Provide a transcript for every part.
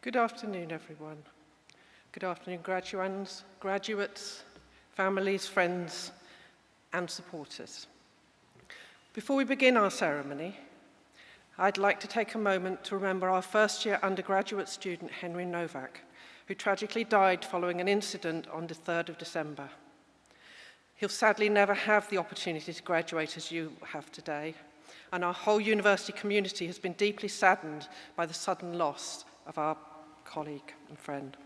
Good afternoon, everyone. Good afternoon, graduates, families, friends, and supporters. Before we begin our ceremony, I'd like to take a moment to remember our first-year undergraduate student, Henry Novak, who tragically died following an incident on the 3rd of December. He'll sadly never have the opportunity to graduate as you have today, and our whole university community has been deeply saddened by the sudden loss of our colleague and friend.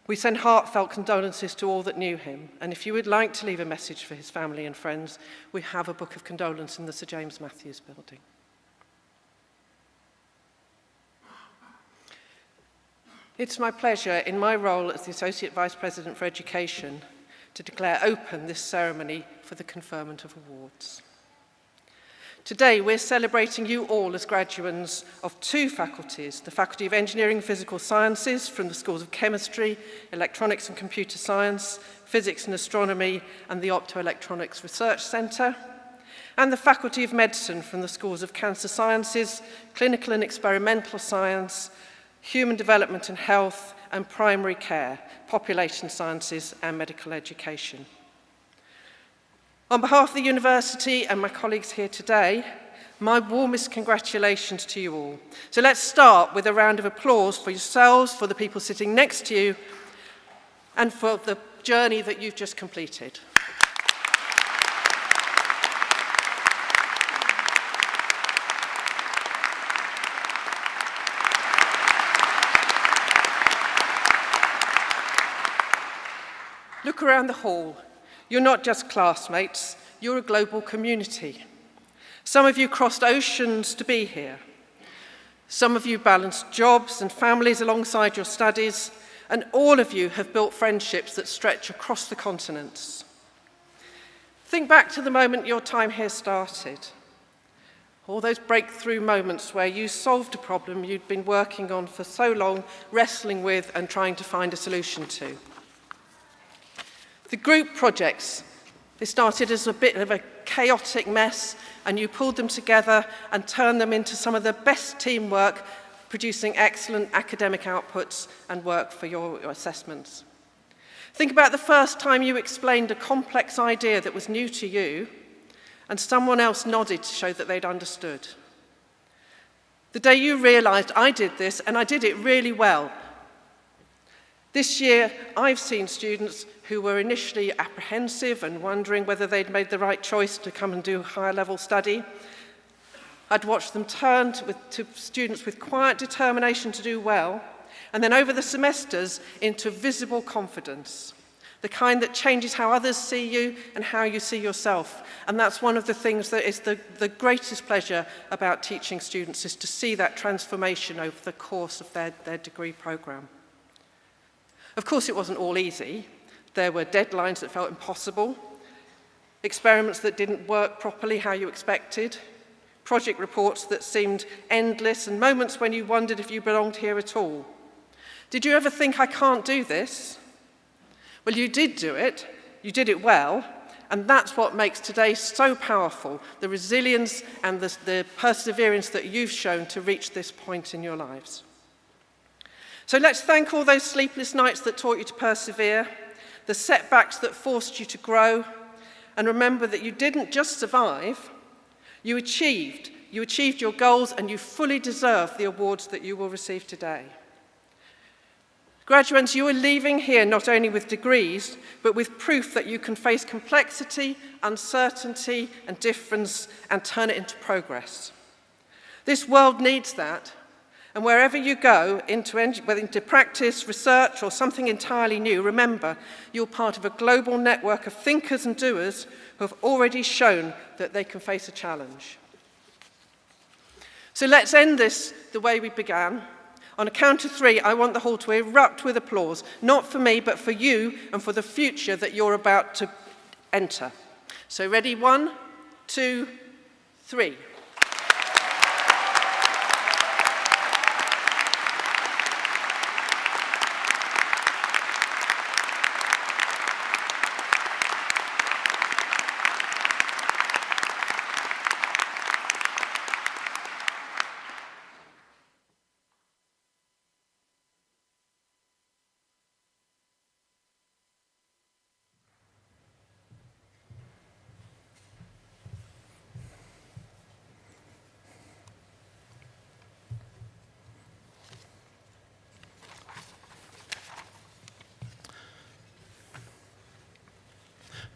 We send heartfelt condolences to all that knew him, and if you would like to leave a message for his family and friends, we have a book of condolence in the Sir James Matthews building. It's my pleasure, in my role as the Associate Vice President for Education, to declare open this ceremony for the conferment of awards. Today, we're celebrating you all as graduates of two faculties, the Faculty of Engineering and Physical Sciences from the Schools of Chemistry, Electronics and Computer Science, Physics and Astronomy, and the Optoelectronics Research Centre, and the Faculty of Medicine from the Schools of Cancer Sciences, Clinical and Experimental Science, Human Development and Health, and Primary Care, Population Sciences and Medical Education. On behalf of the university and my colleagues here today, my warmest congratulations to you all. So let's start with a round of applause for yourselves, for the people sitting next to you, and for the journey that you've just completed. Look around the hall. You're not just classmates, you're a global community. Some of you crossed oceans to be here. Some of you balanced jobs and families alongside your studies, and all of you have built friendships that stretch across the continents. Think back to the moment your time here started. All those breakthrough moments where you solved a problem you'd been working on for so long, wrestling with and trying to find a solution to. The group projects, they started as a bit of a chaotic mess, and you pulled them together and turned them into some of the best teamwork, producing excellent academic outputs and work for your assessments. Think about the first time you explained a complex idea that was new to you, and someone else nodded to show that they'd understood. The day you realized, I did this, and I did it really well. This year, I've seen students who were initially apprehensive and wondering whether they'd made the right choice to come and do higher level study. I'd watched them turn to students with quiet determination to do well, and then over the semesters into visible confidence, the kind that changes how others see you and how you see yourself. And that's one of the things that is the greatest pleasure about teaching students, is to see that transformation over the course of their degree programme. Of course, it wasn't all easy. There were deadlines that felt impossible, experiments that didn't work properly how you expected, project reports that seemed endless, and moments when you wondered if you belonged here at all. Did you ever think, I can't do this? Well, you did do it. You did it well. And that's what makes today so powerful, the resilience and the perseverance that you've shown to reach this point in your lives. So let's thank all those sleepless nights that taught you to persevere, the setbacks that forced you to grow, and remember that you didn't just survive, you achieved your goals, and you fully deserve the awards that you will receive today. Graduates, you are leaving here not only with degrees, but with proof that you can face complexity, uncertainty, and difference and turn it into progress. This world needs that. And wherever you go, whether into practice, research, or something entirely new, remember, you're part of a global network of thinkers and doers who have already shown that they can face a challenge. So let's end this the way we began. On a count of 3, I want the hall to erupt with applause, not for me, but for you and for the future that you're about to enter. So ready? 1, 2, 3.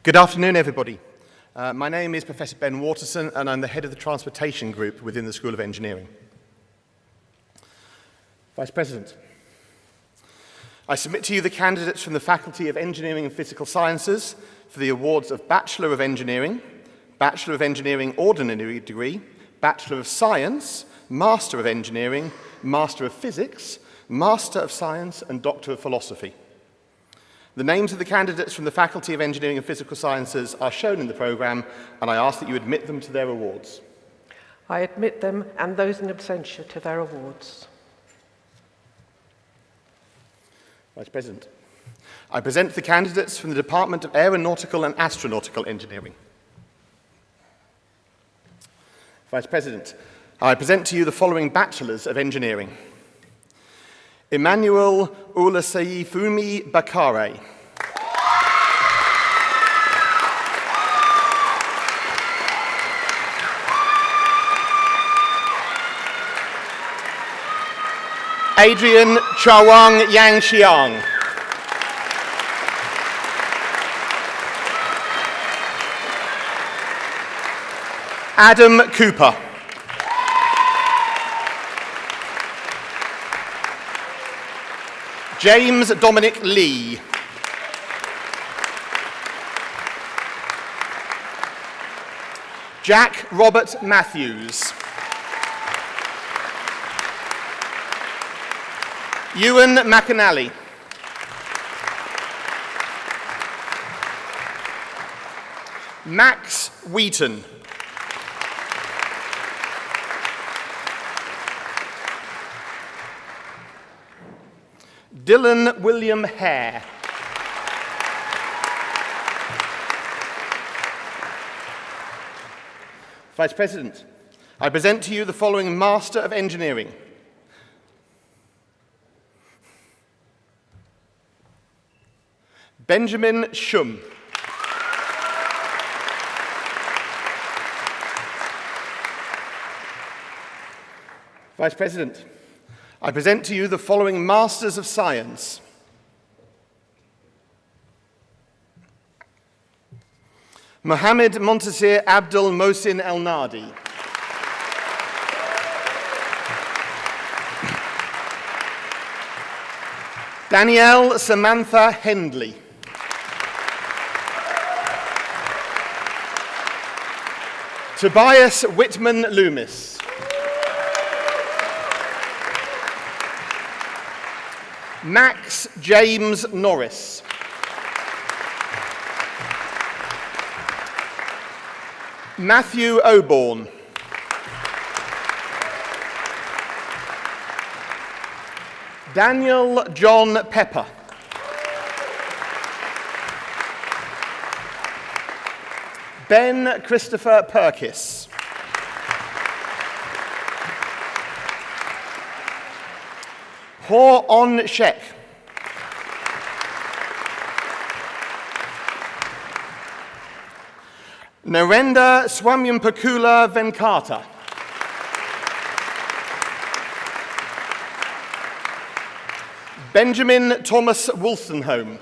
Good afternoon, everybody. My name is Professor Ben Waterson, and I'm the head of the Transportation Group within the School of Engineering. Vice President, I submit to you the candidates from the Faculty of Engineering and Physical Sciences for the awards of Bachelor of Engineering Ordinary Degree, Bachelor of Science, Master of Engineering, Master of Physics, Master of Science, and Doctor of Philosophy. The names of the candidates from the Faculty of Engineering and Physical Sciences are shown in the programme, and I ask that you admit them to their awards. I admit them and those in absentia to their awards. Vice President, I present the candidates from the Department of Aeronautical and Astronautical Engineering. Vice President, I present to you the following Bachelors of Engineering. Emmanuel Oluseifumi Bakare. Adrian Chawang Yangxiang. Adam Cooper. James Dominic Lee. Jack Robert Matthews. Ewan McAnally. Max Wheaton. Dylan William Hare. Vice President, I present to you the following Master of Engineering. Benjamin Shum. Vice President, I present to you the following Masters of Science. Mohammed Montasir Abdul Mohsin El Nadi. Danielle Samantha Hendley. Tobias Whitman Loomis. Max James Norris. Matthew Oborn. Daniel John Pepper. Ben Christopher Perkis. Ho On Shek. Narendra Swamyampakula Venkata. Benjamin Thomas Wolstenholme.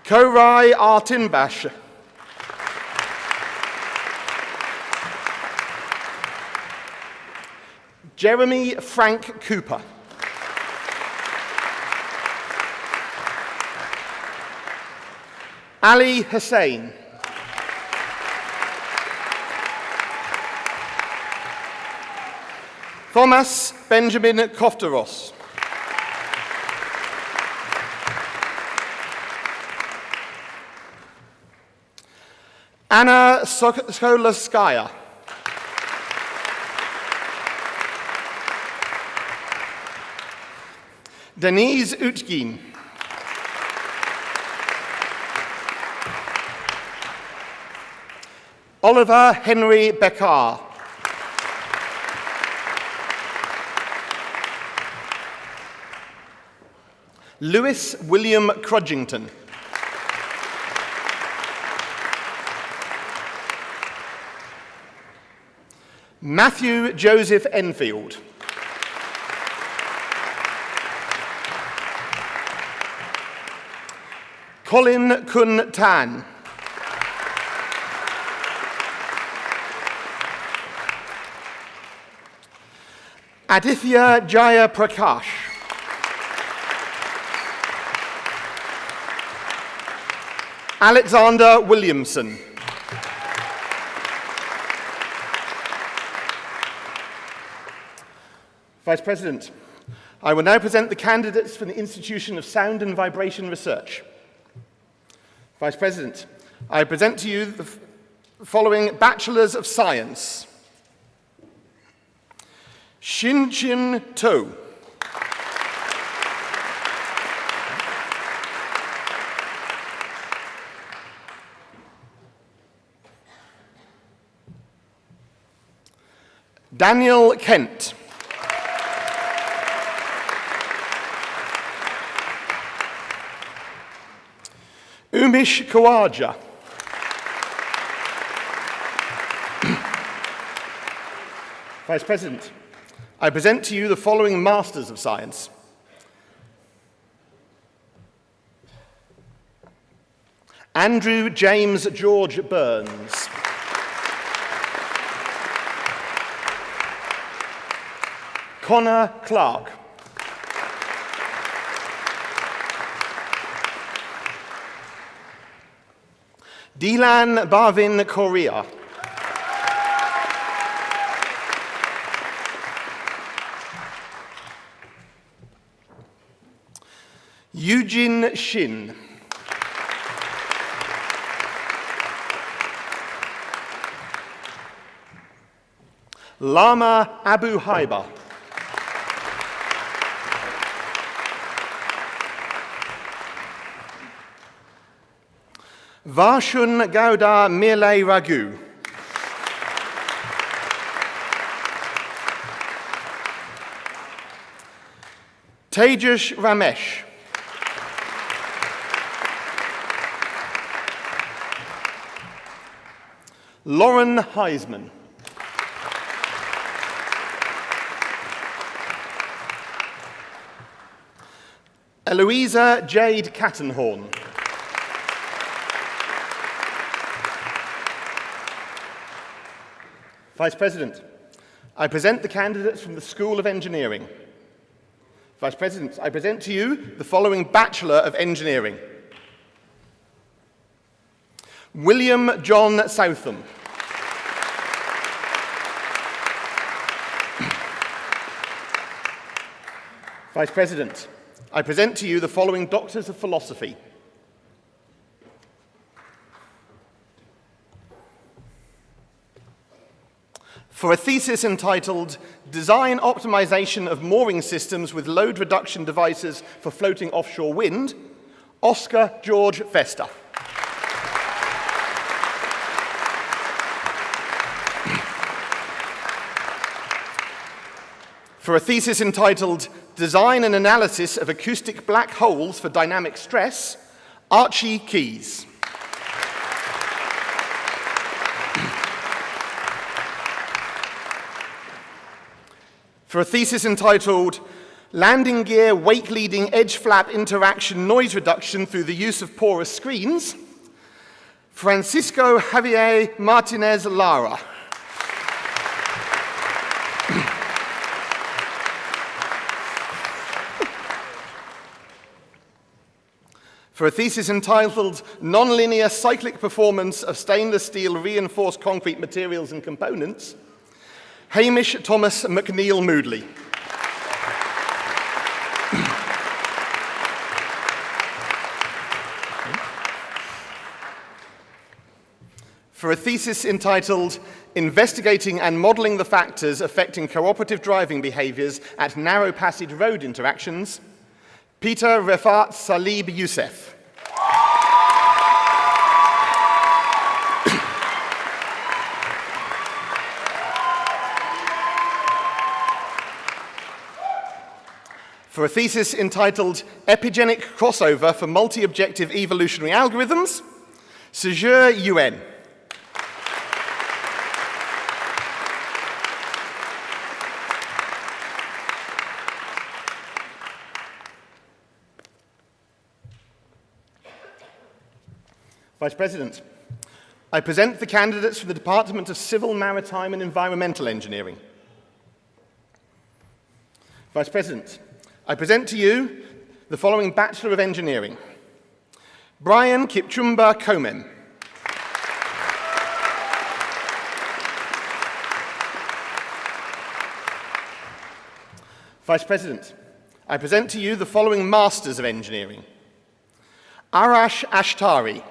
Korai Artinbash. Jeremy Frank Cooper. Ali Hussain. Thomas Benjamin Koftaros. Anna Skolaskaya. Denise Utgin. Oliver Henry Beckar. Lewis William Crudgington. Matthew Joseph Enfield. Colin Kun Tan. Aditya Jaya Prakash. Alexander Williamson. Vice President, I will now present the candidates for the Institution of Sound and Vibration Research. Vice President, I present to you the following Bachelors of Science. Shin Chin To. Daniel Kent. Umish Kawaja. Vice President, I present to you the following Masters of Science. Andrew James George Burns. Connor Clark. Dilan Barvin Korea. Eugene Shin. Lama Abu Haiba. Varshun Gauda Mirle Ragu. Tejas Ramesh. Lauren Heisman. Eloisa Jade Cattenhorn. Vice President, I present the candidates from the School of Engineering. Vice President, I present to you the following Bachelor of Engineering. William John Southam. Vice President, I present to you the following Doctors of Philosophy. For a thesis entitled Design Optimization of Mooring Systems with Load Reduction Devices for Floating Offshore Wind, Oscar George Vesta. For a thesis entitled Design and Analysis of Acoustic Black Holes for Dynamic Stress, Archie Keyes. For a thesis entitled Landing Gear Wake Leading Edge Flap Interaction Noise Reduction Through the Use of Porous Screens, Francisco Javier Martinez Lara. For a thesis entitled Nonlinear Cyclic Performance of Stainless Steel Reinforced Concrete Materials and Components, Hamish Thomas McNeill Moodley. For a thesis entitled Investigating and Modeling the Factors Affecting Cooperative Driving Behaviors at Narrow Passage Road Interactions, Peter Refat Salib Youssef. For a thesis entitled Epigenic Crossover for Multi-Objective Evolutionary Algorithms, Sejur Yuen. Vice President, I present the candidates for the Department of Civil, Maritime and Environmental Engineering. Vice President, I present to you the following Bachelor of Engineering. Brian Kipchumba Komem. Vice President, I present to you the following Masters of Engineering. Arash Ashtari.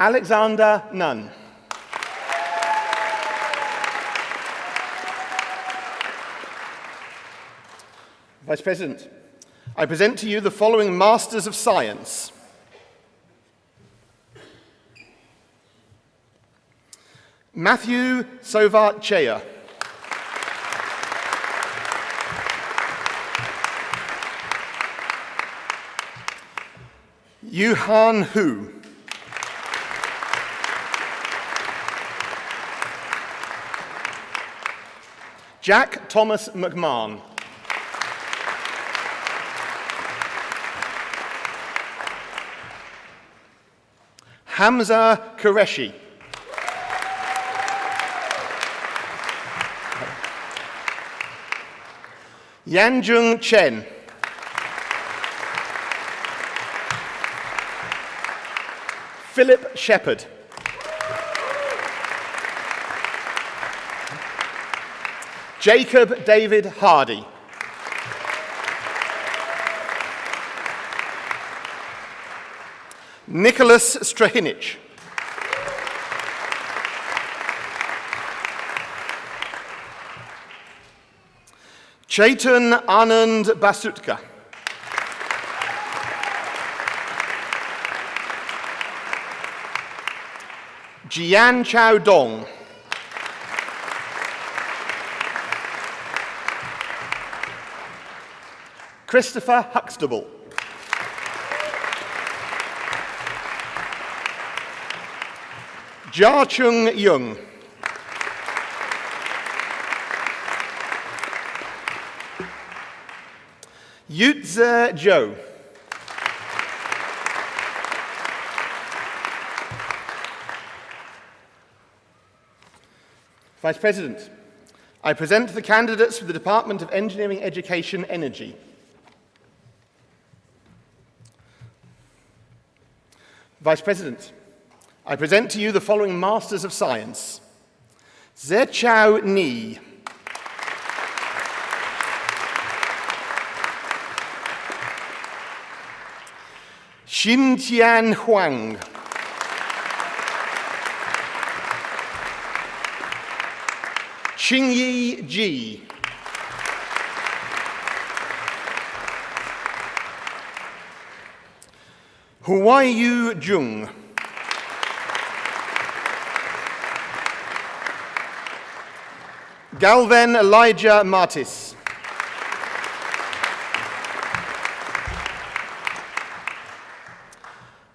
Alexander Nunn. Vice President, I present to you the following Masters of Science. Matthew Sovatcheya. Yuhan Hu. Jack Thomas McMahon. Hamza Qureshi. Yanjung Chen. Philip Shepherd. Jacob David Hardy. Nicholas Strahinich. Chaitan Anand Basutka. Jian Chao Dong. Christopher Huxtable. Jia Chung Yung. Yutze Zhou. Vice President, I present the candidates for the Department of Engineering, Education, Energy. Vice President, I present to you the following Masters of Science. Zeqiao Ni. Xintian Huang. Qingyi Ji. Huaiyu Jung. Galven Elijah Martis.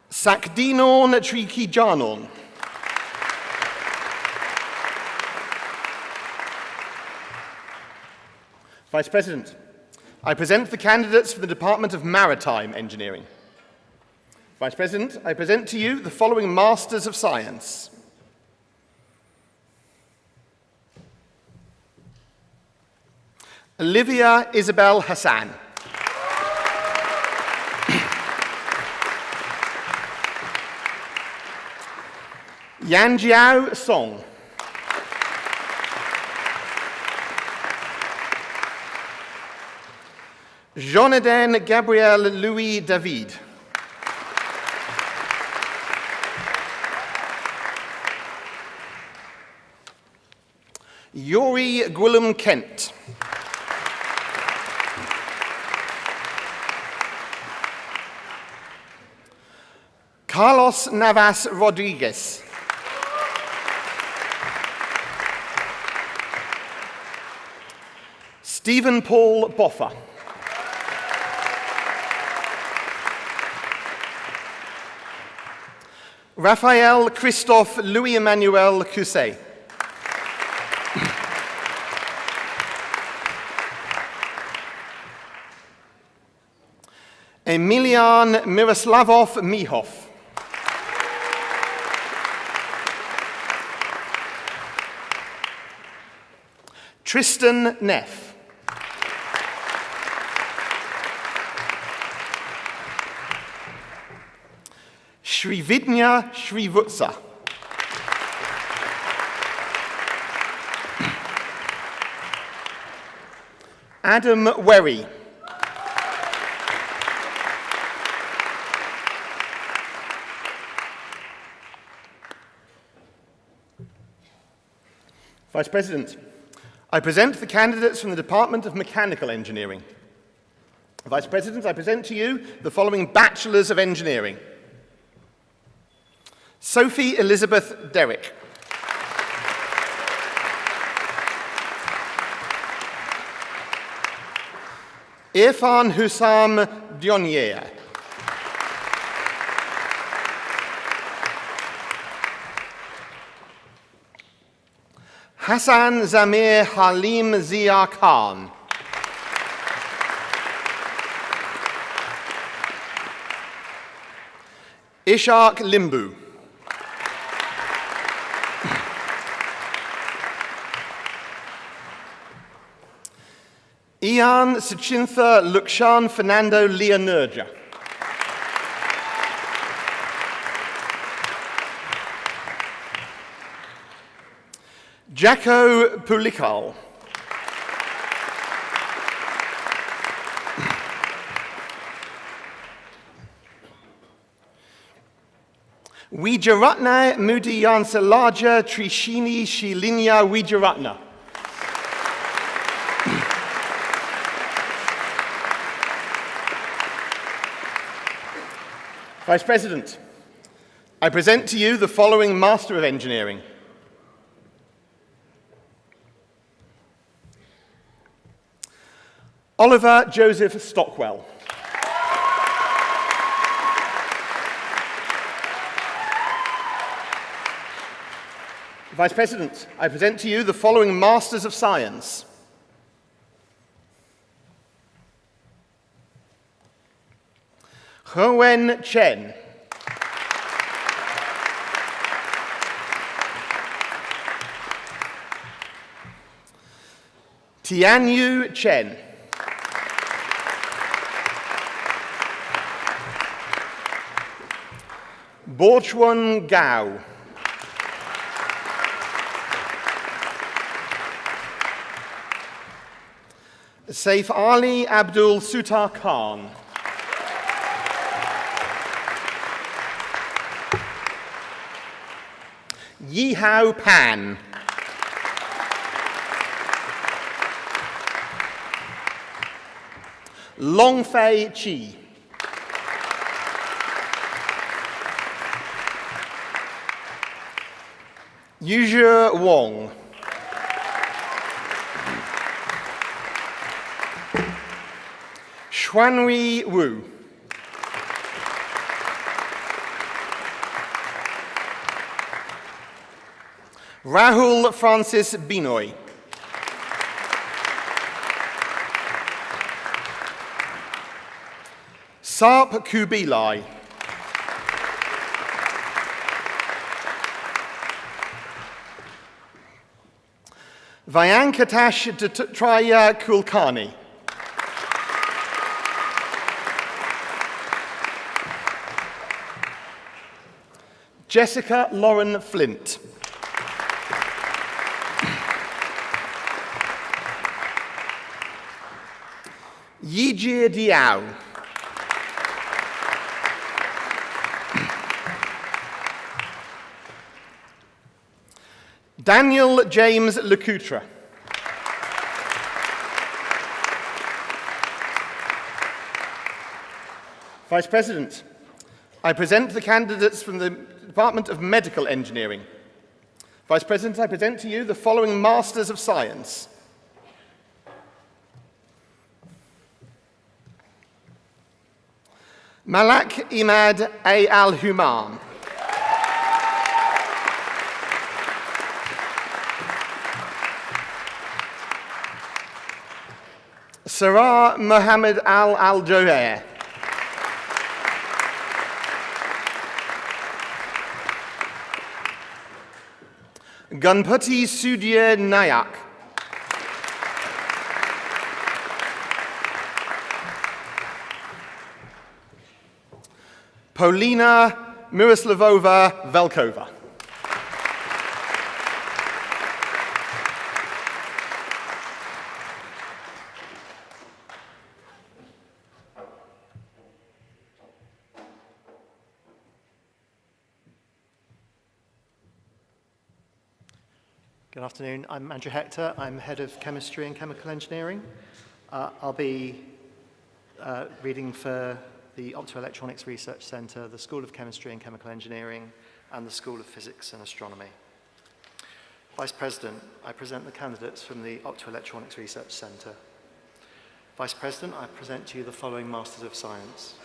Sakdinon Trikijanon. Vice President, I present the candidates for the Department of Maritime Engineering. Vice President, I present to you the following Masters of Science. Olivia Isabel Hassan. Yanjiao Song. Jonathan Gabriel Louis David. Yuri Gwillem Kent. Carlos Navas Rodriguez. Stephen Paul Boffa. Raphael Christophe Louis-Emmanuel Cousset. Emilian Miroslavov Mihov. Tristan Neff. Srividnya Srivutsa. Adam Werry. Vice President, I present the candidates from the Department of Mechanical Engineering. Vice President, I present to you the following Bachelors of Engineering. Sophie Elizabeth Derrick. Irfan Hussam Dionier. Hassan Zamir Halim Zia Khan. Ishak Limbu. Ian Suchintha Lukshan Fernando Leonurja. Jacko Pulikal. Wijaratna Mudiyansalaja Trishini Shilinya Wijaratna. Vice President, I present to you the following Master of Engineering. Oliver Joseph Stockwell. Vice President, I present to you the following Masters of Science. He-Wen Chen. Tianyu Chen. Borchuan Gao. Saif Ali Abdul Sutar Khan. Yihao Pan. Longfei Chi. Yuzhe Wong. Xuanhui Wu. Rahul Francis Binoy. Sarp Kubilai. Vyankatash Traya Kulkarni. Jessica Lauren Flint. Yijie Diao. Daniel James Lecoutre. Vice President, I present the candidates from the Department of Medical Engineering. Vice President, I present to you the following Masters of Science. Malak Imad A. Al-Humam. Sarah Mohammed Al-Johair. Ganpati Sudhir Nayak. Polina Miroslavova Velkova. Good afternoon. I'm Andrew Hector. I'm Head of Chemistry and Chemical Engineering. I'll be reading for the Optoelectronics Research Centre, the School of Chemistry and Chemical Engineering, and the School of Physics and Astronomy. Vice President, I present the candidates from the Optoelectronics Research Centre. Vice President, I present to you the following Masters of Science.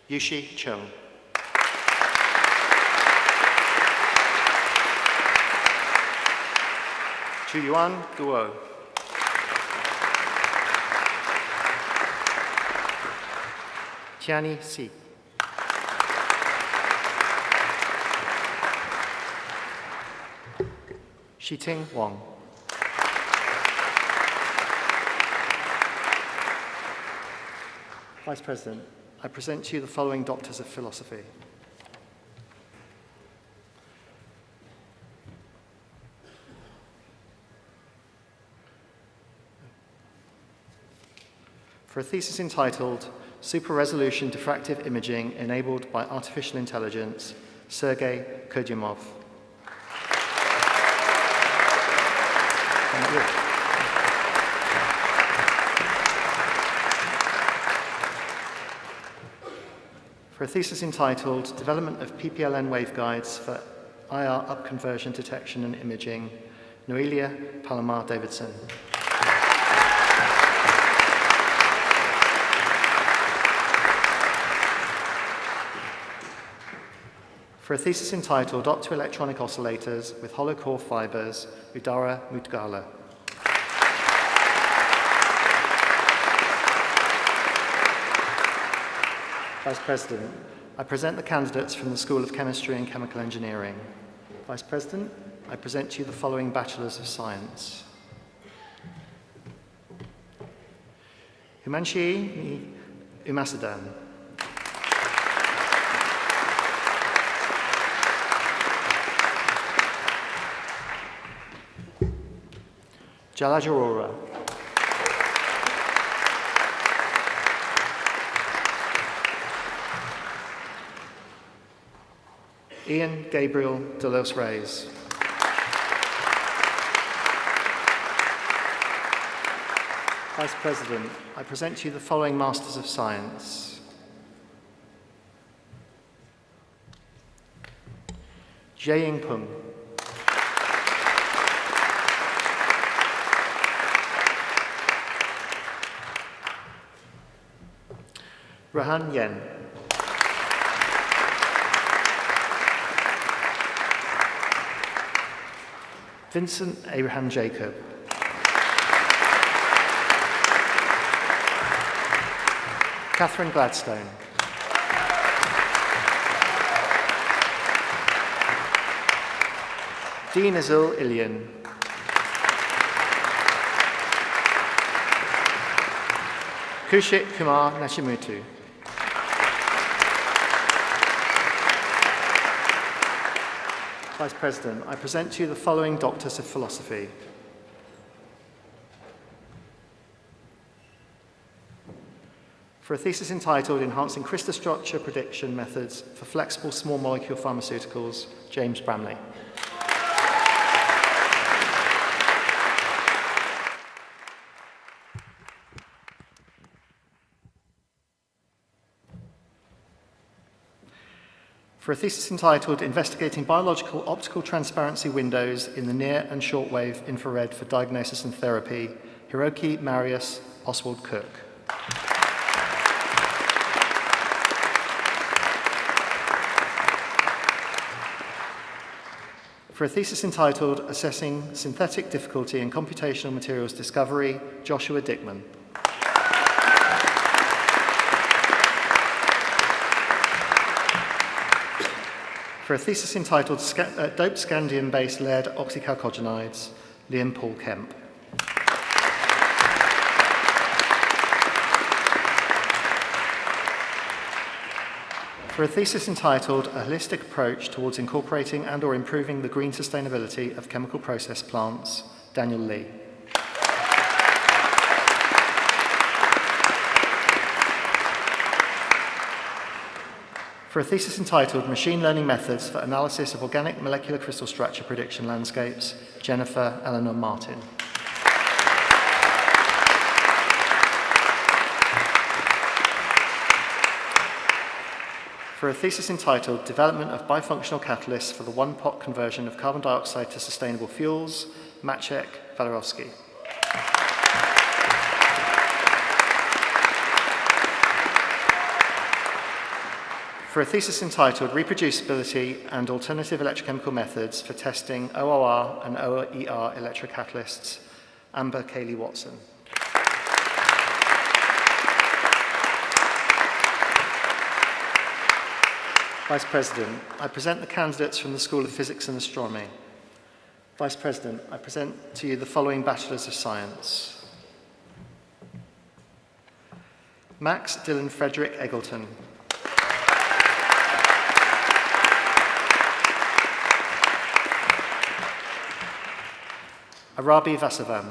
Yushi Chung. Chuyuan Guo. Tiani Si. Shiting Wang. Vice President, I present to you the following Doctors of Philosophy. For a thesis entitled Super-Resolution Diffractive Imaging Enabled by Artificial Intelligence, Sergei Kurdyumov. For a thesis entitled Development of PPLN Waveguides for IR Upconversion Detection and Imaging, Noelia Palomar Davidson. For a thesis entitled Optoelectronic Oscillators with Hollow Core Fibers, Udara Mutgala. Vice President, I present the candidates from the School of Chemistry and Chemical Engineering. Vice President, I present to you the following Bachelors of Science. Himanshi Umasadan. Jalaj Arora. Ian Gabriel de los Reyes. Vice President, I present to you the following Masters of Science. Jae-ying Pung. Rahan Yen. Vincent Abraham Jacob. Catherine Gladstone. Dean Azul Ilian. Kushik Kumar Nashimutu. Vice President, I present to you the following Doctors of Philosophy. For a thesis entitled Enhancing Crystal Structure Prediction Methods for Flexible Small Molecule Pharmaceuticals, James Bramley. For a thesis entitled Investigating Biological Optical Transparency Windows in the Near and Shortwave Infrared for Diagnosis and Therapy, Hiroki Marius Oswald Cook. For a thesis entitled Assessing Synthetic Difficulty in Computational Materials Discovery, Joshua Dickman. For a thesis entitled Doped Scandium-Based Lead Oxychalcogenides, Liam Paul Kemp. For a thesis entitled A Holistic Approach Towards Incorporating and or Improving the Green Sustainability of Chemical Process Plants, Daniel Lee. For a thesis entitled Machine Learning Methods for Analysis of Organic Molecular Crystal Structure Prediction Landscapes, Jennifer Eleanor Martin. For a thesis entitled Development of Bifunctional Catalysts for the One-Pot Conversion of Carbon Dioxide to Sustainable Fuels, Maciek Walerowski. For a thesis entitled Reproducibility and Alternative Electrochemical Methods for Testing OOR and OER Electrocatalysts, Amber Cayley Watson. Vice President, I present the candidates from the School of Physics and Astronomy. Vice President, I present to you the following Bachelors of Science. Max Dylan Frederick Eggleton. Arabi Vasavam.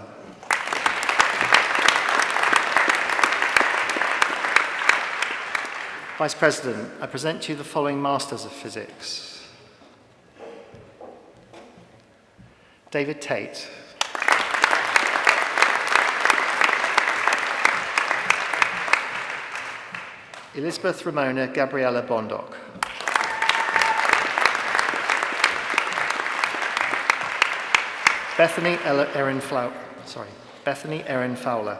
Vice President, I present to you the following Masters of Physics. David Tate. Elizabeth Ramona Gabriella Bondoc. Bethany Erin Fowler.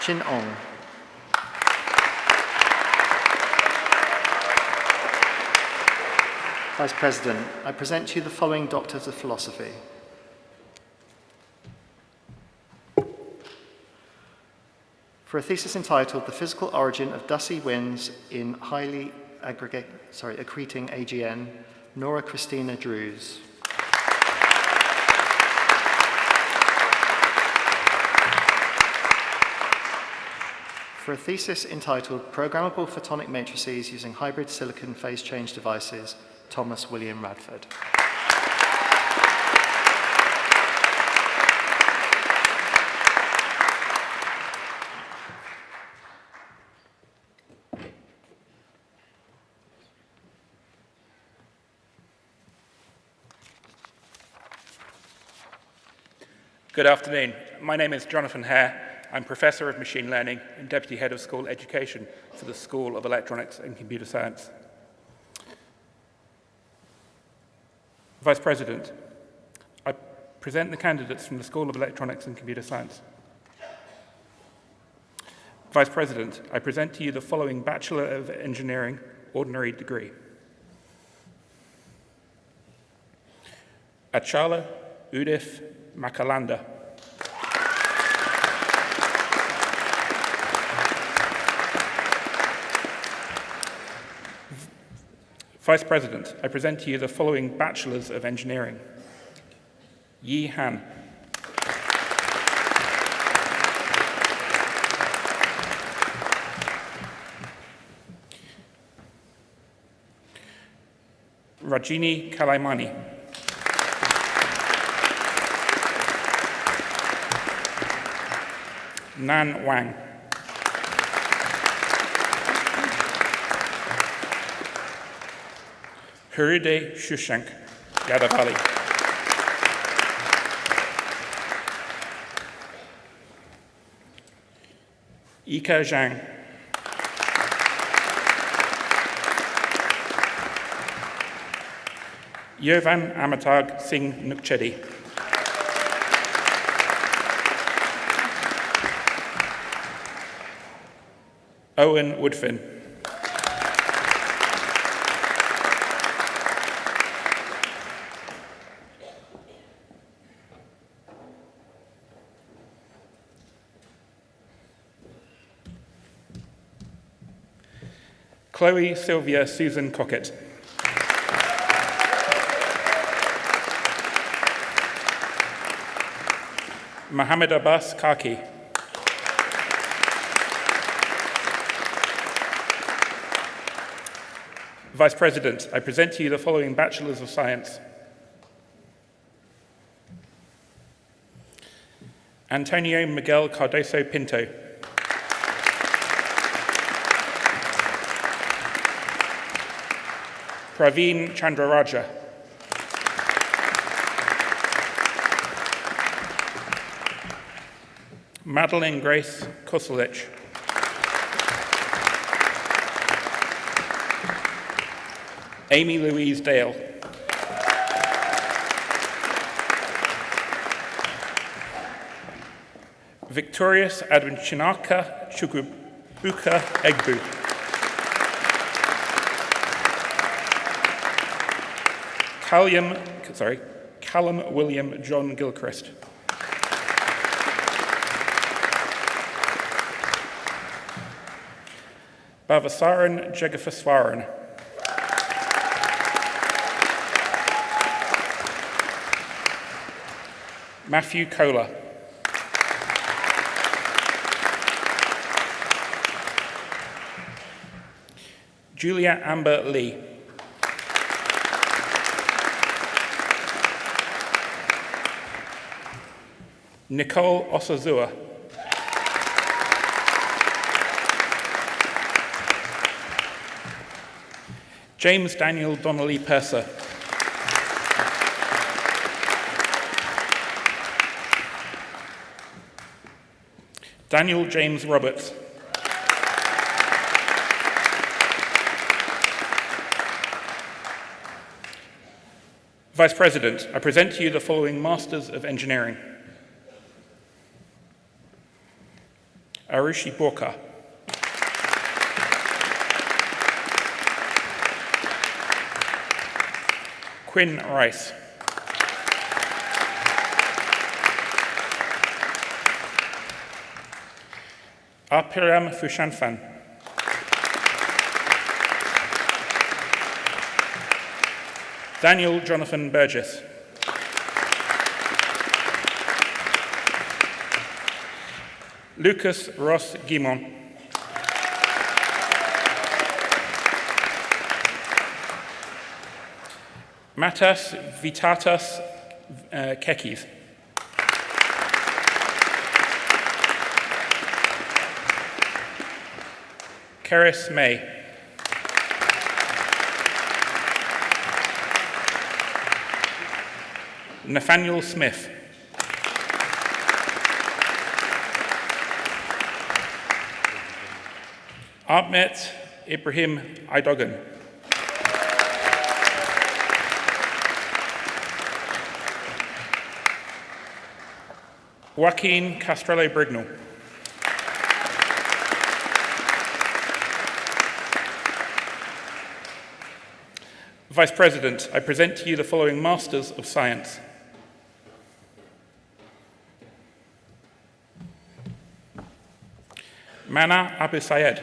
Chin Ong. Vice President, I present to you the following Doctors of Philosophy. For a thesis entitled The Physical Origin of Dusty Winds in Highly Accreting AGN, Nora Christina Drews. For a thesis entitled Programmable Photonic Matrices Using Hybrid Silicon Phase Change Devices, Thomas William Radford. Good afternoon. My name is Jonathan Hare. I'm Professor of Machine Learning and Deputy Head of School Education for the School of Electronics and Computer Science. Vice President, I present the candidates from the School of Electronics and Computer Science. Vice President, I present to you the following Bachelor of Engineering ordinary degree. Achala Udif Makalanda. Vice President, I present to you the following Bachelors of Engineering. Yi Han. Rajini Kalaimani. Nan Wang. Huride Shushank Yadavali. Ika Zhang. Yovan Amatag Singh Nukchedi. Owen Woodfin. Chloe Sylvia Susan Cockett. Mohammed Abbas Kaki. Vice President, I present to you the following Bachelors of Science. Antonio Miguel Cardoso Pinto. Praveen Chandraraja. Madeline Grace Kosulich. Amy Louise Dale. Victorious Advinchinaka Chukwubuka Egbu. Callum William John Gilchrist. Bavasaran Jagafaswaran. Matthew Kohler. Julia Amber Lee. Nicole Osazua. James Daniel Donnelly Purser. Daniel James Roberts. Vice President, I present to you the following Masters of Engineering. Arushi Borka. Quinn Rice. Arpiram Fushanfan. Daniel Jonathan Burgess. Lucas Ross Guimont. Matas Vitatas Kekis. Keris May. Nathaniel Smith. Ahmet Ibrahim Idogan. Joaquin Castrello Brignall. Vice President, I present to you the following Masters of Science. Mana Abu Sayed.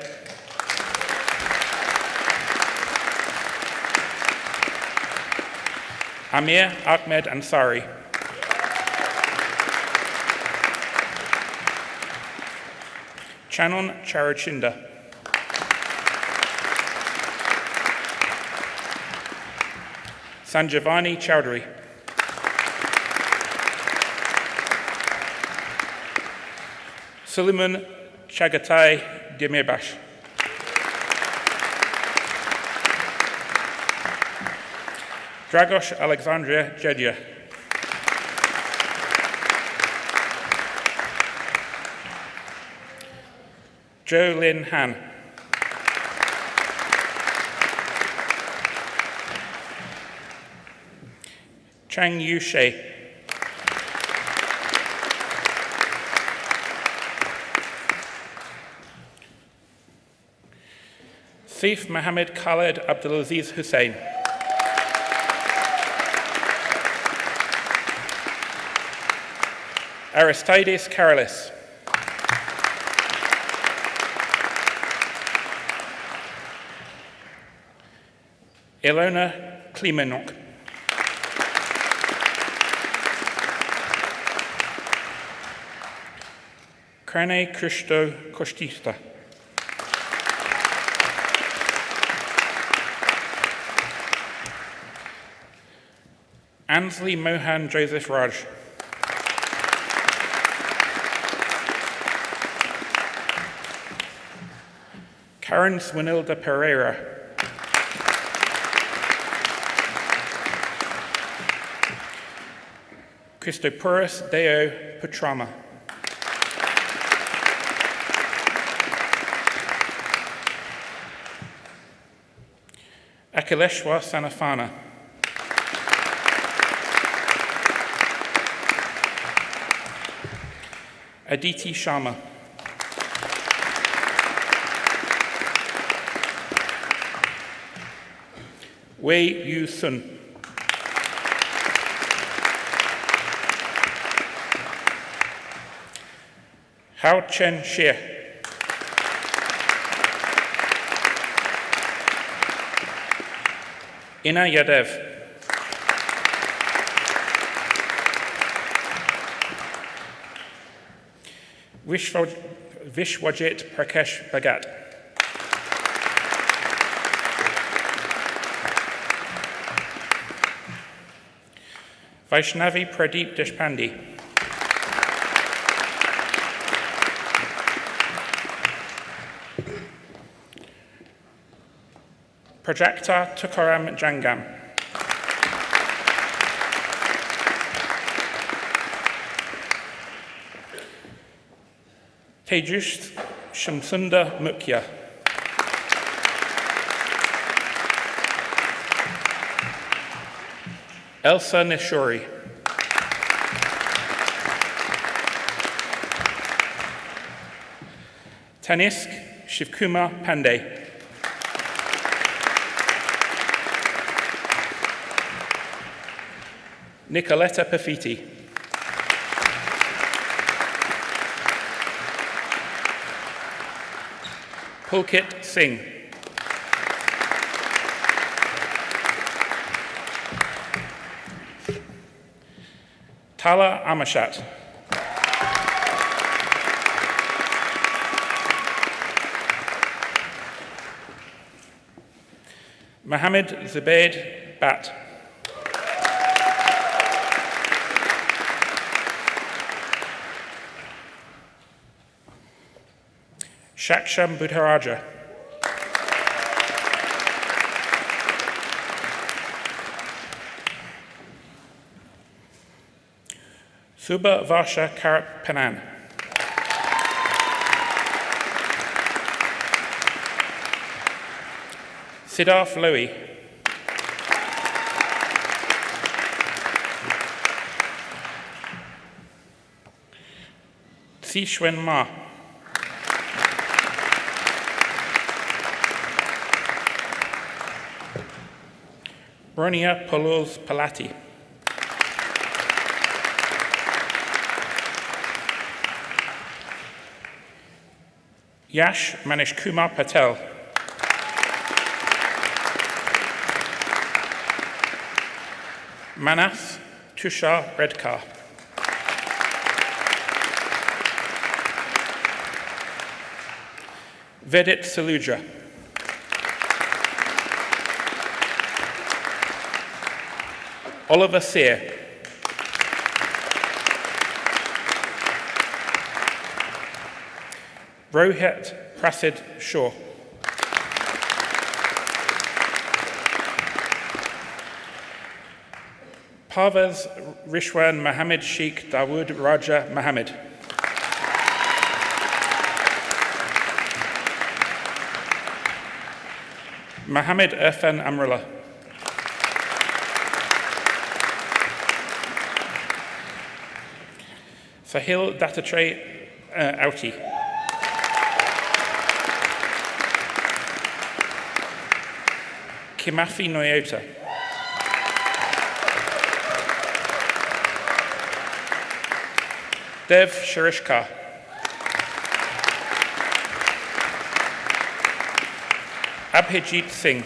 Amir Ahmed Ansari. Chanon Charachinda. Sanjivani Chowdhury. Suleiman Chagatai Demirbash. Dragos Alexandria Jedja. Jo Lin Han. Chang Yu She. Saif Mohammed Khaled Abdulaziz Hussain. Aristides Karalis. Ilona Klimenok. Krane Christo Kostista. Ansley Mohan Joseph Raj. Karen Swinilda Pereira. Christopouros Deo Putrama. Akileshwar Sanafana. Aditi Sharma. Wei Yu Sun. Hao Chen Xie. Ina Yadev. Vishwajit Prakash Bhagat. Vaishnavi Pradeep Deshpande. Prajakta Tukaram Jangam. Tejush Shamsunda Mukya. Elsa Nishori. Tanisk Shivkumar Pandey. Nicoletta Pafiti. Pulkit Singh. Tala Amashat. Mohammed Zubaid Bat. Shaksham Buddharaja. Suba Varsha Karat Panan. Siddharth Lowy. Sishwen Ma. Ronia Poloz Palati. Yash Manish Kumar Patel. Manas Tushar Redkar. Vedit Saluja. Oliver Sear. Rohit Prasid Shaw. Parvez Rishwan Mohammed Sheikh Dawood Raja Mohammed. Mohammed Irfan Amrullah. Sahil Dattatre Auti. Kimathi Noyota. Dev Sharishkar. Abhijit Singh.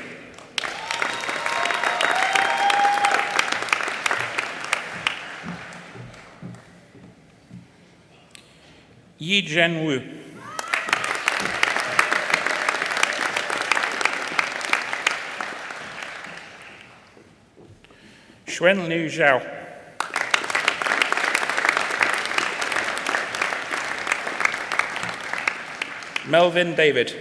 Yi Zhen Wu. Xuan Liu Zhao. Melvin David.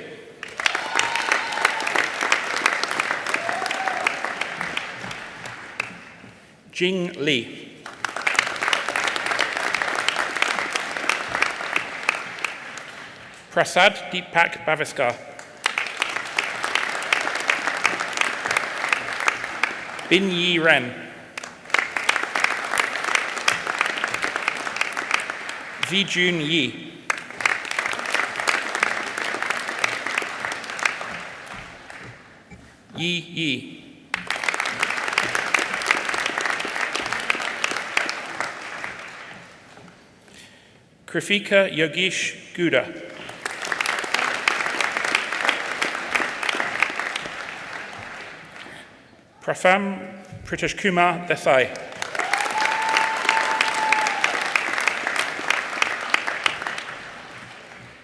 Jing Li. Prasad Deepak Bhaviskar. Bin Yi Ren. Zijun Yi. Yi Yi. Krifika Yogesh Guda. Prafam Pritish Kumar Desai.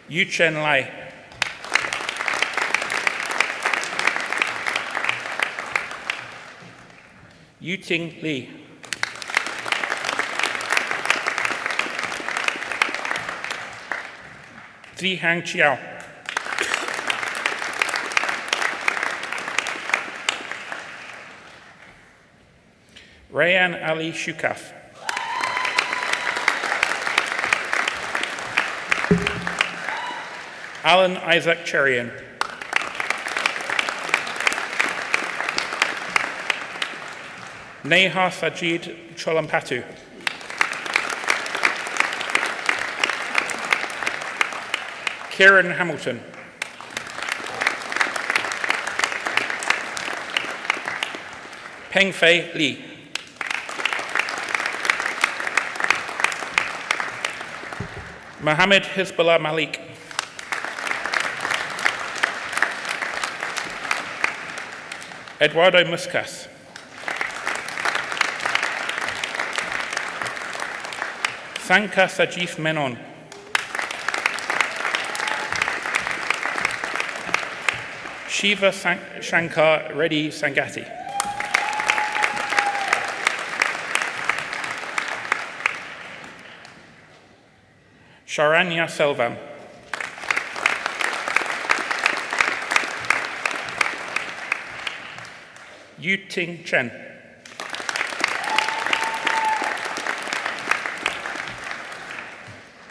Yu Chen Lai. Yu Ting Li. Zihang Chiao. Rayan Ali Shukaf. Alan Isaac Cherian. Neha Sajid Cholampatu. Kieran Hamilton. Pengfei Li. Mohammed Hizbullah Malik. Eduardo Muscas. Sanka Sajif Menon. Shiva Shankar Reddy Sangati. Sharanya Selvam. Yu Ting Chen.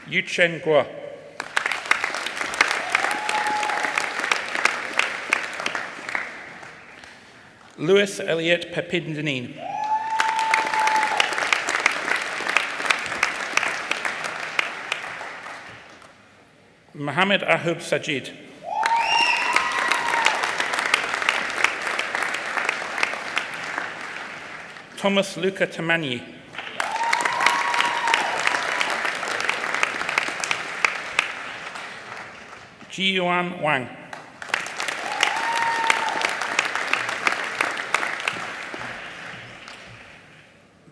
Yu Chen Guo. Louis Elliott Pepindenin. Mohammed Ahub Sajid. Thomas Luca Tamanyi. Jiyuan Wang.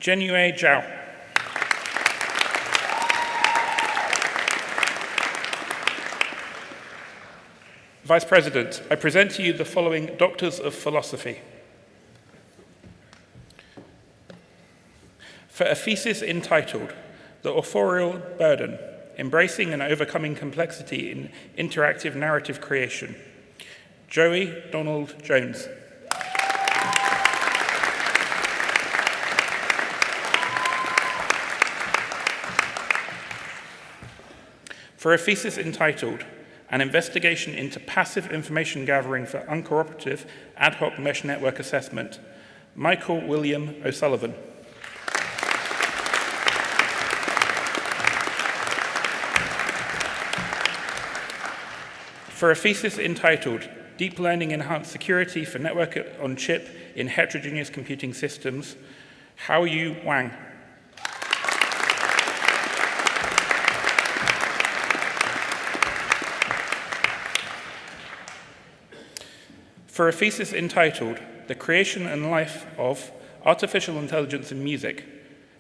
Zhenyue Zhao. Vice President, I present to you the following Doctors of Philosophy. For a thesis entitled The Authorial Burden, Embracing and Overcoming Complexity in Interactive Narrative Creation, Joey Donald Jones. For a thesis entitled An Investigation into Passive Information Gathering for Uncooperative Ad Hoc Mesh Network Assessment, Michael William O'Sullivan. For a thesis entitled Deep Learning Enhanced Security for Network on Chip in Heterogeneous Computing Systems, Hao Yu Wang. For a thesis entitled The Creation and Life of Artificial Intelligence in Music,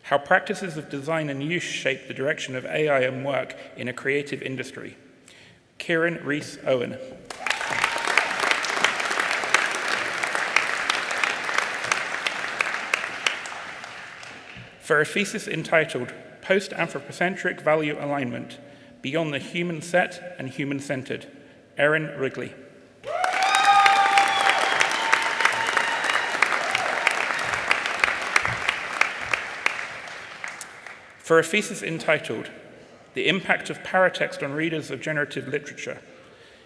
How practices of design and use shape the direction of AI and work in a creative industry. Kieran Rees Owen. For a thesis entitled Post-Anthropocentric Value Alignment, Beyond the Human Set and Human-Centered, Erin Wrigley. For a thesis entitled The Impact of Paratext on Readers of Generative Literature,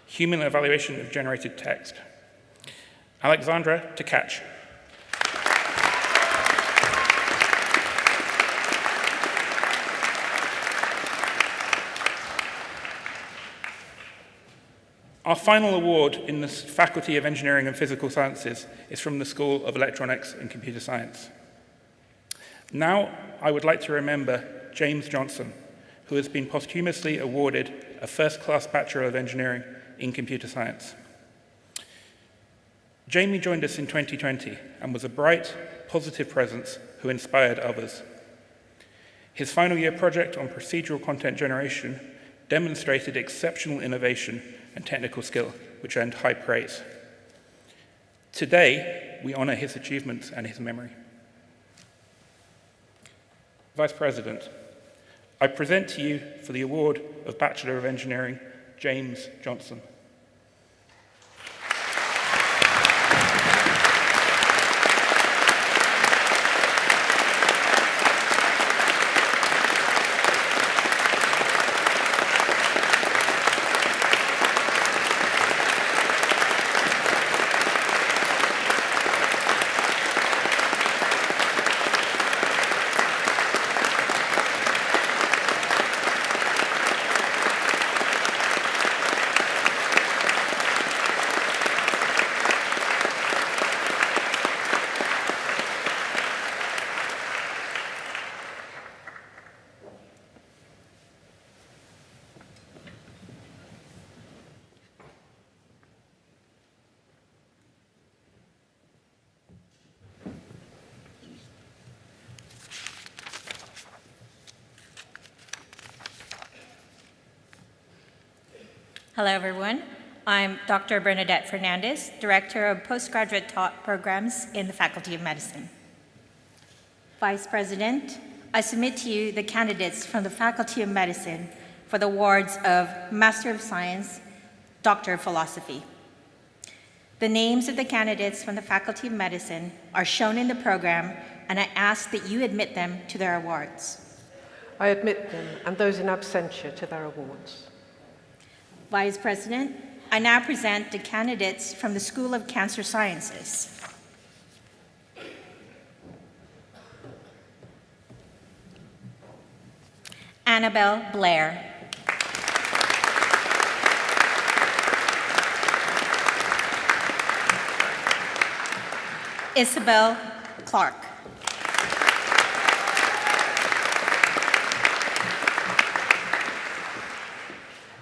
Human Evaluation of Generated Text, Alexandra Tkach. Our final award in the Faculty of Engineering and Physical Sciences is from the School of Electronics and Computer Science. Now, I would like to remember James Johnson, who has been posthumously awarded a first-class Bachelor of Engineering in Computer Science. Jamie joined us in 2020 and was a bright, positive presence who inspired others. His final year project on procedural content generation demonstrated exceptional innovation and technical skill, which earned high praise. Today, we honor his achievements and his memory. Vice President, I present to you for the award of Bachelor of Engineering, James Johnson. Hello, everyone. I'm Dr. Bernadette Fernandez, Director of Postgraduate Taught Programs in the Faculty of Medicine. Vice President, I submit to you the candidates from the Faculty of Medicine for the awards of Master of Science, Doctor of Philosophy. The names of the candidates from the Faculty of Medicine are shown in the program, and I ask that you admit them to their awards. I admit them and those in absentia to their awards. Vice President, I now present the candidates from the School of Cancer Sciences. Annabelle Blair. Isabel Clark.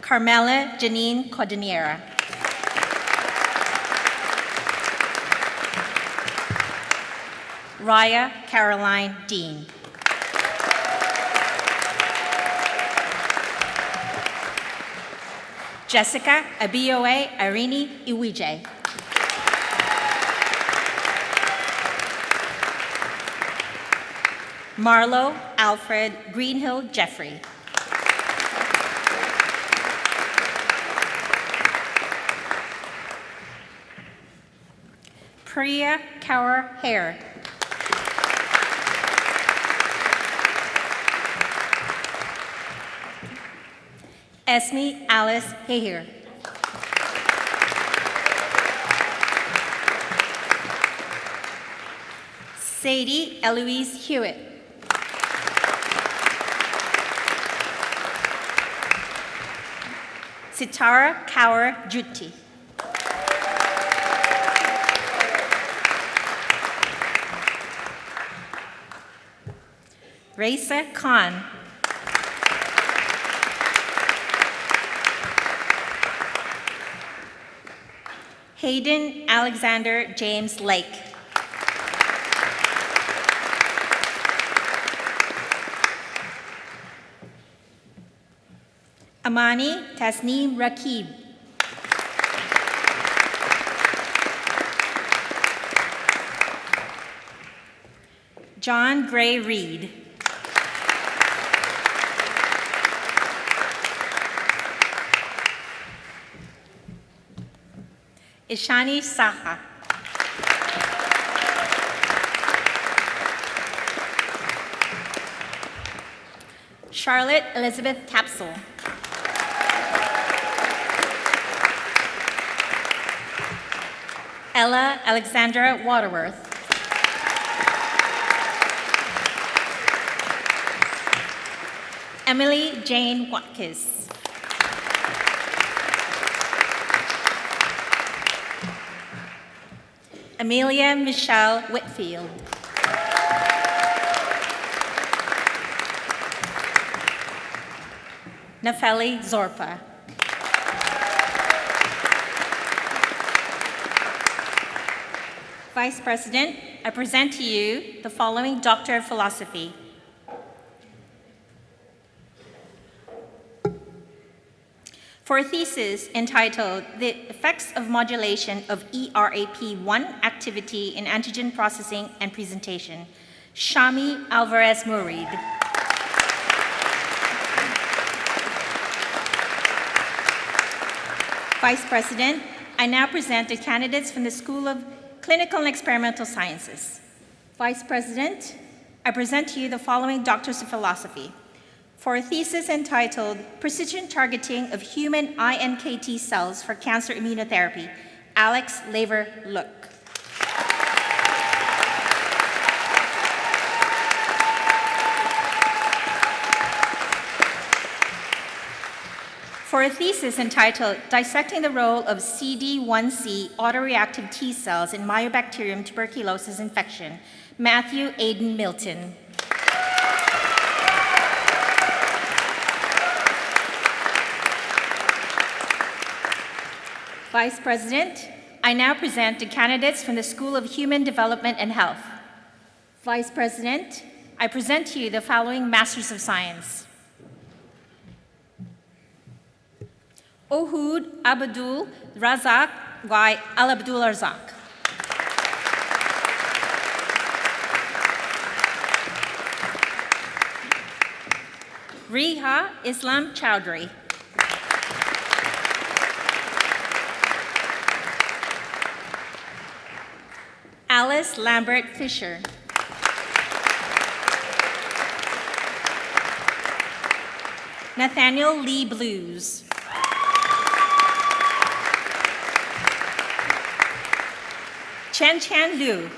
Carmela Janine Cordiniera. Raya Caroline Dean. Jessica Abiyoe Irini Iwije. Marlo Alfred Greenhill Jeffrey. Priya Kaur Hare. Esme Alice Hehir. Sadie Eloise Hewitt. Sitara Kaur Jutti. Raisa Khan. Hayden Alexander James Lake. Amani Tasneem Rakib. John Gray Reed. Ishani Saha. Charlotte Elizabeth Tapsell. Ella Alexandra Waterworth. Emily Jane Watkins. Amelia Michelle Whitfield. Nafeli Zorpa. Vice President, I present to you the following Doctor of Philosophy. For a thesis entitled The Effects of Modulation of ERAP1 Activity in Antigen Processing and Presentation, Shami Alvarez Murid. Vice President, I now present the candidates from the School of Clinical and Experimental Sciences. Vice President, I present to you the following Doctors of Philosophy. For a thesis entitled Precision Targeting of Human iNKT Cells for Cancer Immunotherapy, Alex Laver-Look. For a thesis entitled Dissecting the Role of CD1C Autoreactive T Cells in Mycobacterium Tuberculosis Infection, Matthew Aidan Milton. Vice President, I now present the candidates from the School of Human Development and Health. Vice President, I present to you the following Masters of Science. Ohud Abdul Razak Gai Al Abdul Razak. Riha Islam Chowdhury. Alice Lambert Fisher. Nathaniel Lee Blues. Chen Chan Liu.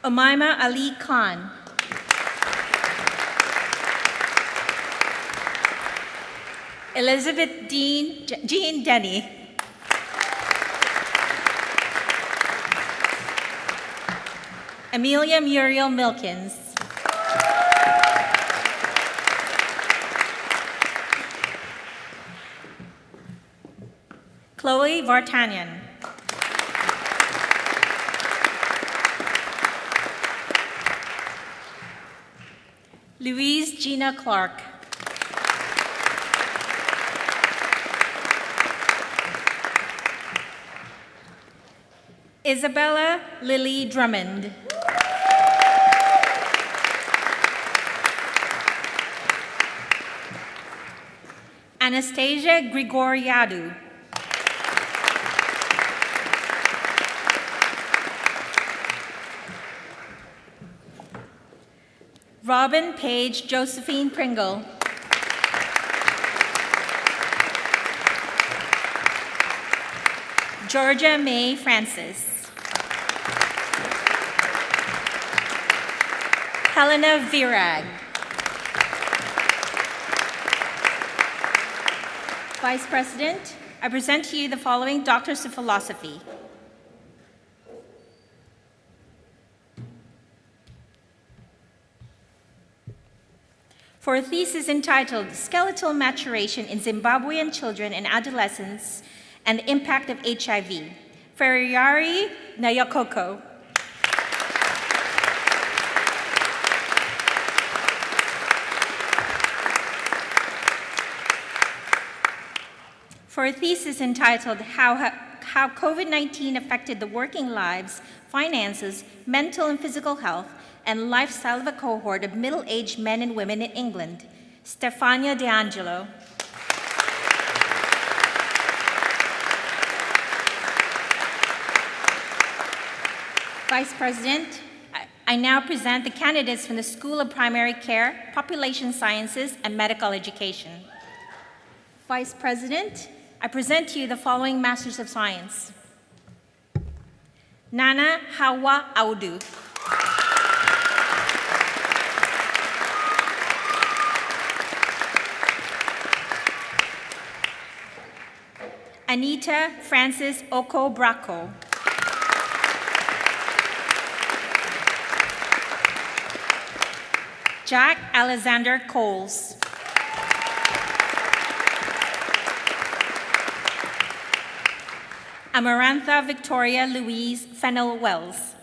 Umaima Ali Khan. Elizabeth Jean Denny. Amelia Muriel Milkins. Chloe Vartanian. Louise Gina Clark. Isabella Lily Drummond. Anastasia Grigoriadou. Robin Page Josephine Pringle. Georgia May Francis. Helena Virag. Vice President, I present to you the following Doctors of Philosophy. For a thesis entitled Skeletal Maturation in Zimbabwean Children and Adolescents and the Impact of HIV, Ferriari Nyakoko. for a thesis entitled How COVID-19 Affected the Working Lives, Finances, Mental and Physical Health, and Lifestyle of a Cohort of Middle-Aged Men and Women in England, Stefania D'Angelo. Vice President, I now present the candidates from the School of Primary Care, Population Sciences, and Medical Education. Vice President, I present to you the following Masters of Science. Nana Hawa Audu. Anita Francis Oko Bracco. Jack Alexander Coles. Amarantha Victoria Louise Fennell Wells.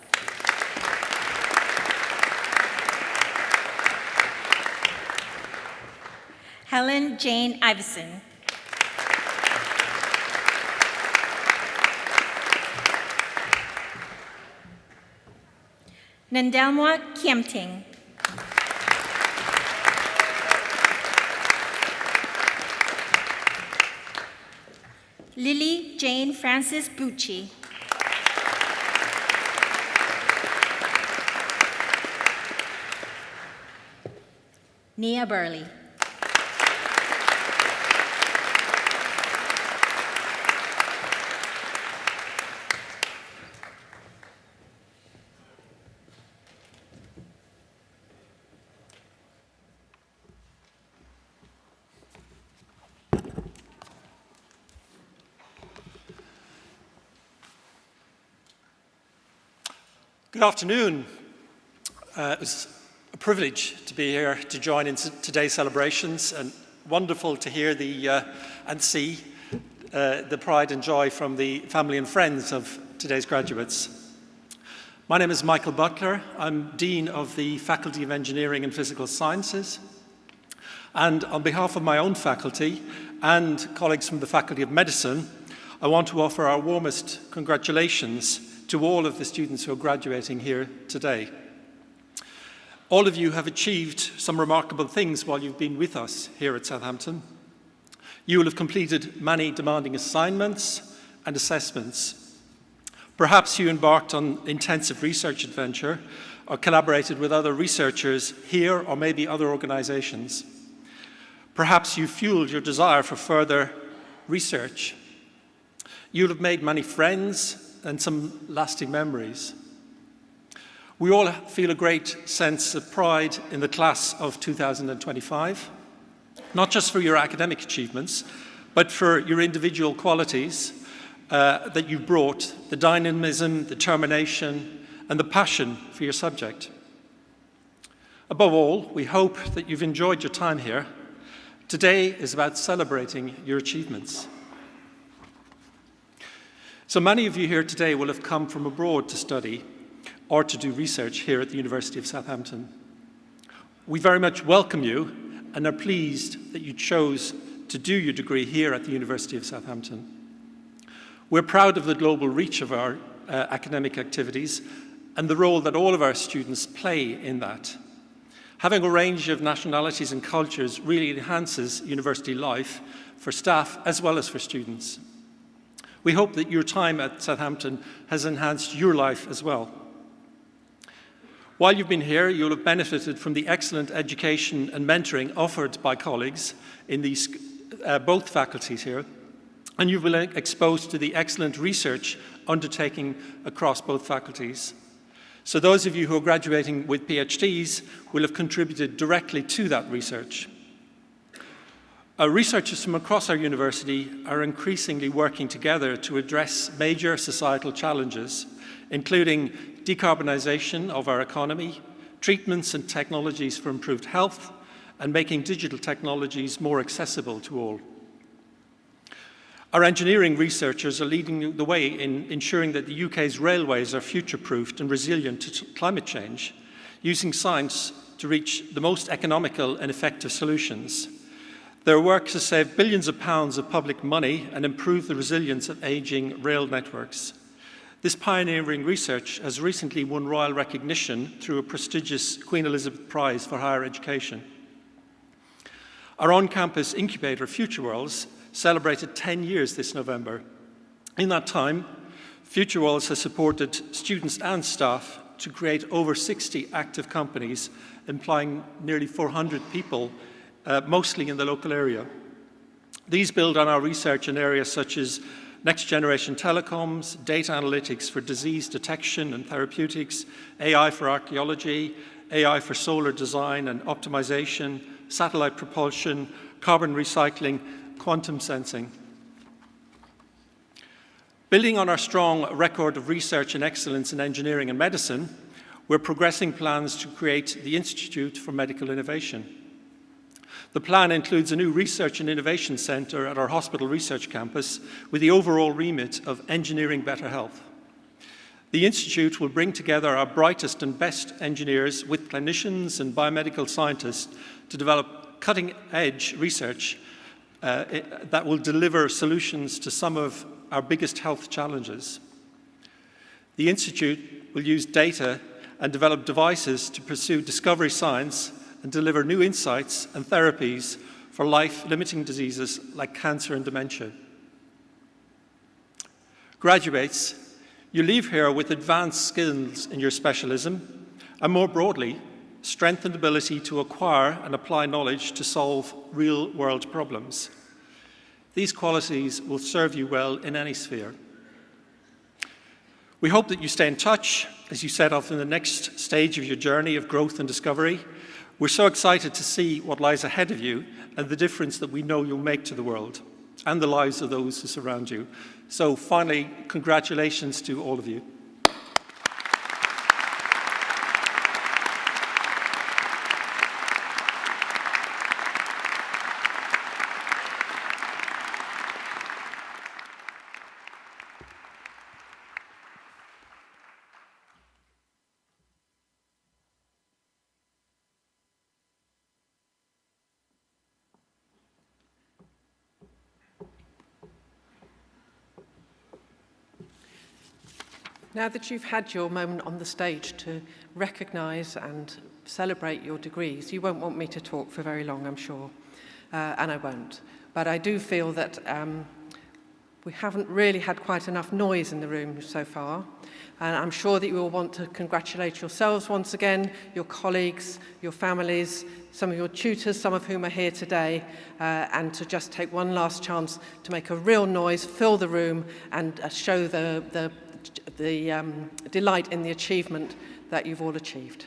Helen Jane Iveson. Nandelma Kiemting. Lily Jane Francis Bucci. Nia Burley. Good afternoon. It was a privilege to be here to join in today's celebrations, and wonderful to hear and see the pride and joy from the family and friends of today's graduates. My name is Michael Butler. I'm Dean of the Faculty of Engineering and Physical Sciences. And on behalf of my own faculty and colleagues from the Faculty of Medicine, I want to offer our warmest congratulations to all of the students who are graduating here today. All of you have achieved some remarkable things while you've been with us here at Southampton. You will have completed many demanding assignments and assessments. Perhaps you embarked on intensive research adventure or collaborated with other researchers here or maybe other organizations. Perhaps you fueled your desire for further research. You'll have made many friends and some lasting memories. We all feel a great sense of pride in the class of 2025, not just for your academic achievements, but for your individual qualities that you brought, the dynamism, determination, and the passion for your subject. Above all, we hope that you've enjoyed your time here. Today is about celebrating your achievements. So many of you here today will have come from abroad to study or to do research here at the University of Southampton. We very much welcome you and are pleased that you chose to do your degree here at the University of Southampton. We're proud of the global reach of our academic activities and the role that all of our students play in that. Having a range of nationalities and cultures really enhances university life for staff as well as for students. We hope that your time at Southampton has enhanced your life as well. While you've been here, you'll have benefited from the excellent education and mentoring offered by colleagues in these both faculties here, and you've been exposed to the excellent research undertaking across both faculties. So those of you who are graduating with PhDs will have contributed directly to that research. Researchers from across our university are increasingly working together to address major societal challenges, including decarbonisation of our economy, treatments and technologies for improved health, and making digital technologies more accessible to all. Our engineering researchers are leading the way in ensuring that the UK's railways are future-proofed and resilient to climate change, using science to reach the most economical and effective solutions. Their work has saved billions of pounds of public money and improved the resilience of ageing rail networks. This pioneering research has recently won royal recognition through a prestigious Queen Elizabeth Prize for Higher Education. Our on-campus incubator, Future Worlds, celebrated 10 years this November. In that time, Future Worlds has supported students and staff to create over 60 active companies, employing nearly 400 people, mostly in the local area. These build on our research in areas such as next-generation telecoms, data analytics for disease detection and therapeutics, AI for archaeology, AI for solar design and optimization, satellite propulsion, carbon recycling, quantum sensing. Building on our strong record of research and excellence in engineering and medicine, we're progressing plans to create the Institute for Medical Innovation. The plan includes a new research and innovation centre at our hospital research campus with the overall remit of engineering better health. The Institute will bring together our brightest and best engineers with clinicians and biomedical scientists to develop cutting-edge research that will deliver solutions to some of our biggest health challenges. The Institute will use data and develop devices to pursue discovery science and deliver new insights and therapies for life-limiting diseases like cancer and dementia. Graduates, you leave here with advanced skills in your specialism and, more broadly, strengthened ability to acquire and apply knowledge to solve real-world problems. These qualities will serve you well in any sphere. We hope that you stay in touch as you set off in the next stage of your journey of growth and discovery. We're so excited to see what lies ahead of you and the difference that we know you'll make to the world and the lives of those who surround you. So finally, congratulations to all of you. Now that you've had your moment on the stage to recognise and celebrate your degrees, you won't want me to talk for very long, I'm sure, and I won't. But I do feel that we haven't really had quite enough noise in the room so far, and I'm sure that you will want to congratulate yourselves once again, your colleagues, your families, some of your tutors, some of whom are here today, and to just take one last chance to make a real noise, fill the room, and show the delight in the achievement that you've all achieved.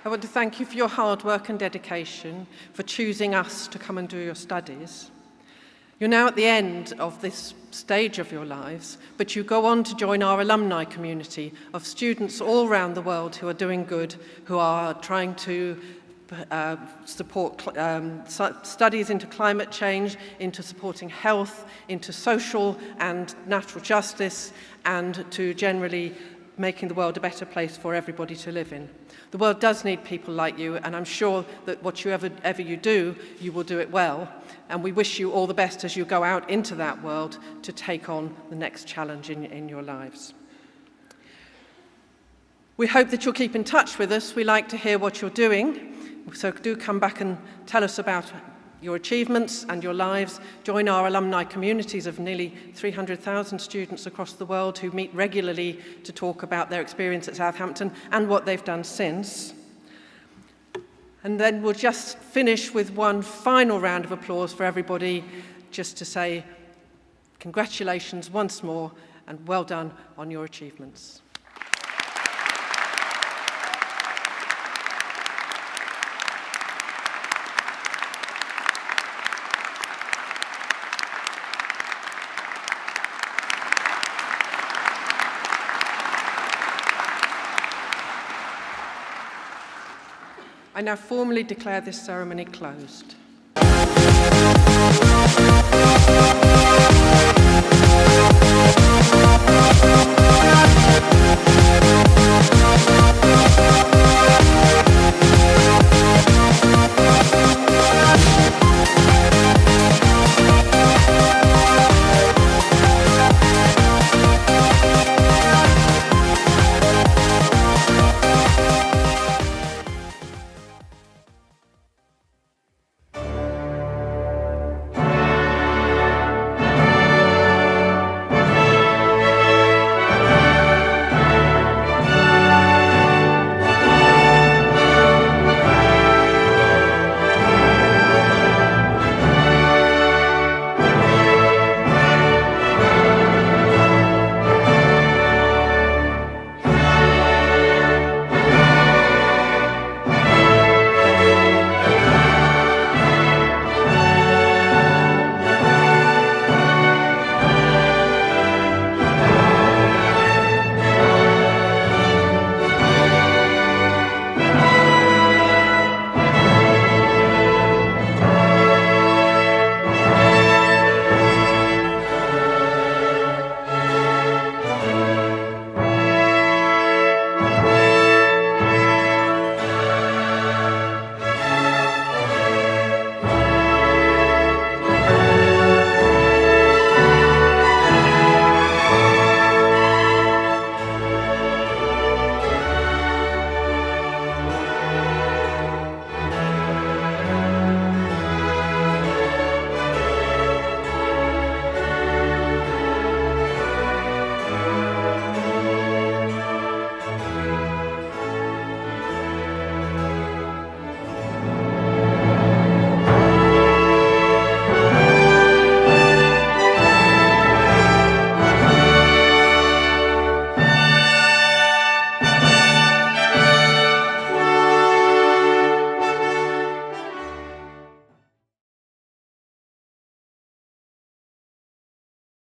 I want to thank you for your hard work and dedication, for choosing us to come and do your studies. You're now at the end of this stage of your lives, but you go on to join our alumni community of students all around the world who are doing good, who are trying to support studies into climate change, into supporting health, into social and natural justice, and to generally making the world a better place for everybody to live in. The world does need people like you, and I'm sure that whatever you do, you will do it well. And we wish you all the best as you go out into that world to take on the next challenge in your lives. We hope that you'll keep in touch with us. We like to hear what you're doing. So do come back and tell us about your achievements and your lives. Join our alumni communities of nearly 300,000 students across the world who meet regularly to talk about their experience at Southampton and what they've done since. And then we'll just finish with one final round of applause for everybody, just to say congratulations once more and well done on your achievements. I now formally declare this ceremony closed.